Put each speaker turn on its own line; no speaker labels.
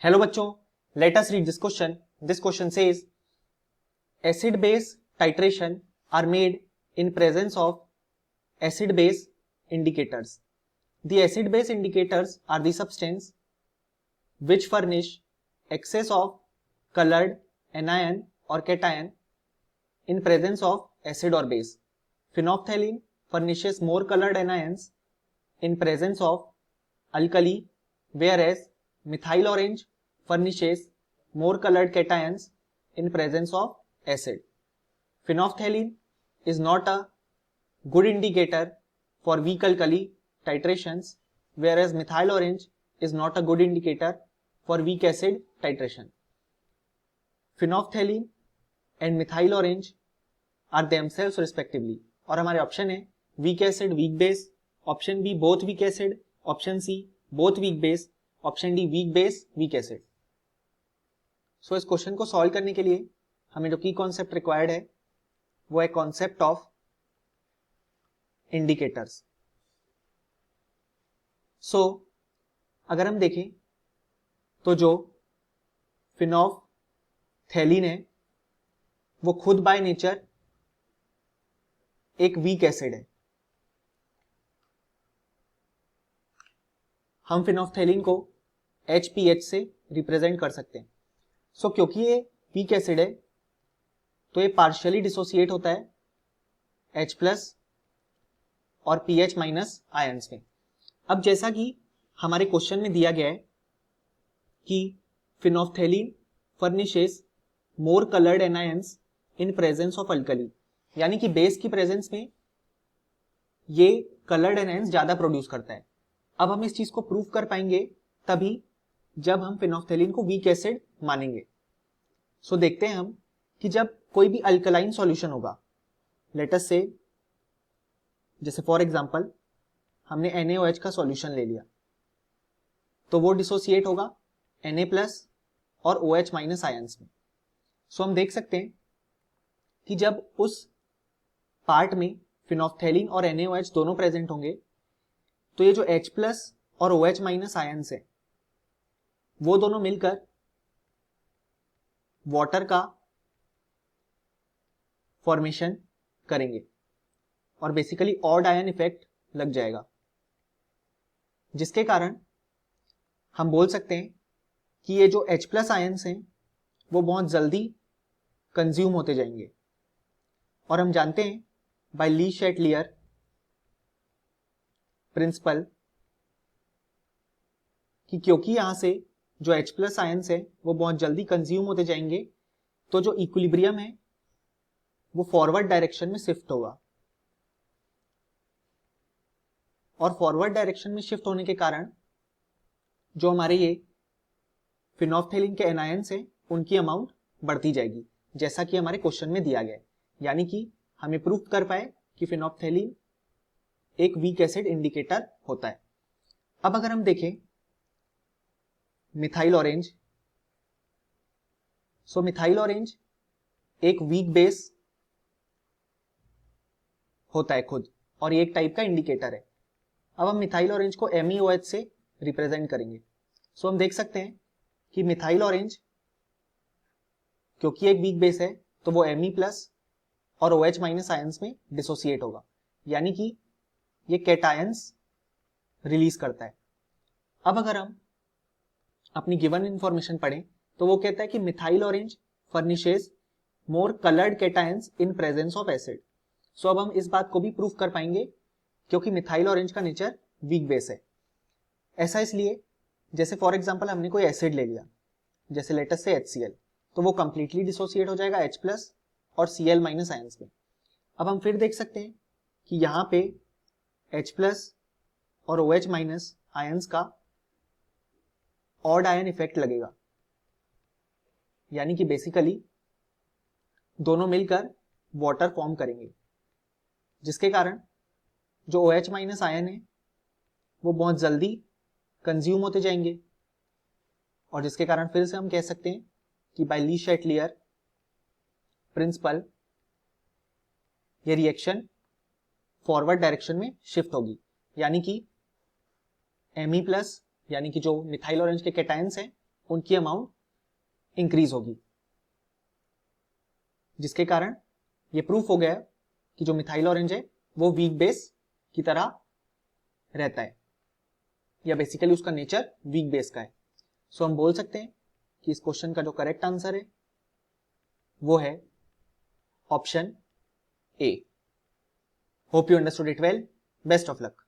Hello बच्चों, let us read this question. This question says acid base titration are made in presence of acid base indicators. The acid base indicators are the substance which furnish excess of colored anion or cation in presence of acid or base. Phenolphthalein furnishes more colored anions in presence of alkali, whereas methyl orange furnishes more colored cations in presence of acid. Phenolphthalein is not a good indicator for weak alkali titrations, whereas methyl orange is not a good indicator for weak acid titration. Phenolphthalein and methyl orange are themselves respectively. और हमारे option है weak acid weak base, option B both weak acid, option C both weak base, option D weak base weak acid. So इस question को solve करने के लिए हमें जो की कॉन्सेप्ट रिक्वायर्ड है वो है कॉन्सेप्ट ऑफ इंडिकेटर्स. सो अगर हम देखें तो जो फिनोल्फथैलीन है वो खुद बाय नेचर एक वीक एसिड है. हम फिनोल्फथैलीन को HPH से रिप्रेजेंट कर सकते हैं. सो क्योंकि ये वीक एसिड है तो ये पार्शियली डिसोसिएट होता है H प्लस और PH माइनस आयंस में. अब जैसा कि हमारे क्वेश्चन में दिया गया है कि phenolphthalein furnishes more coloured anions in presence of alkali, यानी कि बेस की प्रेजेंस में ये कलर्ड एनायंस ज्यादा प्रोड्यूस करता है. अब हम इस चीज को प्रूव कर पाएंगे तभी जब हम फिनोल्फथैलीन को वीक एसिड मानेंगे. सो देखते हैं हम कि जब कोई भी अल्कलाइन सॉल्यूशन होगा, लेट अस से जैसे फॉर एग्जांपल हमने NaOH का सॉल्यूशन ले लिया तो वो डिसोसिएट होगा Na प्लस और OH माइनस आयंस में. सो हम देख सकते हैं कि जब उस पार्ट में फिनोल्फथैलीन और NaOH दोनों प्रेजेंट होंगे तो ये जो H प्लस और OH माइनस आयंस है वो दोनों मिलकर वाटर का फॉर्मेशन करेंगे और बेसिकली ऑड आयन इफेक्ट लग जाएगा, जिसके कारण हम बोल सकते हैं कि ये जो H प्लस आयंस हैं वो बहुत जल्दी कंज्यूम होते जाएंगे. और हम जानते हैं बाय ली शैटलियर प्रिंसिपल कि क्योंकि यहां से जो H प्लस आयंस है वो बहुत जल्दी कंज्यूम होते जाएंगे तो जो इक्विलिब्रियम है वो फॉरवर्ड डायरेक्शन में शिफ्ट होगा. और फॉरवर्ड डायरेक्शन में शिफ्ट होने के कारण जो हमारे ये फिनोल्फथैलीन के एनायंस हैं उनकी अमाउंट बढ़ती जाएगी, जैसा कि हमारे क्वेश्चन में दिया गया है. यानी कि हमें प्रूफ कर पाए कि फिनोल्फथैलीन एक वीक एसिड इंडिकेटर होता है. अब अगर हम देखें मिथाइल ऑरेंज, सो मिथाइल ऑरेंज एक वीक बेस होता है खुद और ये एक टाइप का इंडिकेटर है. अब हम मिथाइल ऑरेंज को MEOH से रिप्रेजेंट करेंगे. सो हम देख सकते हैं कि मिथाइल ऑरेंज क्योंकि एक वीक बेस है तो वो Me प्लस और OH माइनस आयंस में डिसोसिएट होगा, यानी कि ये कैटायंस रिलीज करता है. अब अगर हम अपनी गिवन इंफॉर्मेशन पढ़ें तो वो कहता है कि methyl orange furnishes more coloured cations in presence of acid. So अब हम इस बात को भी प्रूफ कर पाएंगे क्योंकि मिथाइल ऑरेंज का नेचर वीक बेस है. ऐसा इसलिए जैसे फॉर एग्जांपल हमने कोई एसिड ले लिया जैसे लेटस से HCl, तो वो कंप्लीटली डिसोसिएट हो जाएगा H प्लस और Cl माइनस आयंस में. अब हम फिर देख सकते हैं कि यहाँ पे H प्लस और OH माइनस आयंस का ऑड आयन इफेक्ट लगेगा, यानी कि बेसिकली दोनों मिलकर वाटर फॉर्म करेंगे, जिसके कारण जो OH माइनस आयन है वो बहुत जल्दी कंज्यूम होते जाएंगे और जिसके कारण फिर से हम कह सकते हैं कि बाय ली शैटलियर प्रिंसिपल ये रिएक्शन फॉरवर्ड डायरेक्शन में शिफ्ट होगी, यानी कि Me प्लस यानी कि जो मिथाइल ऑरेंज के कैटायंस हैं उनकी अमाउंट इंक्रीज होगी, जिसके कारण ये प्रूफ हो गया कि जो मिथाइल ऑरेंज है वो वीक बेस की तरह रहता है, या बेसिकली उसका नेचर वीक बेस का है। सो हम बोल सकते हैं कि इस क्वेश्चन का जो करेक्ट आंसर है वो है option A. Hope you understood it well, best of luck.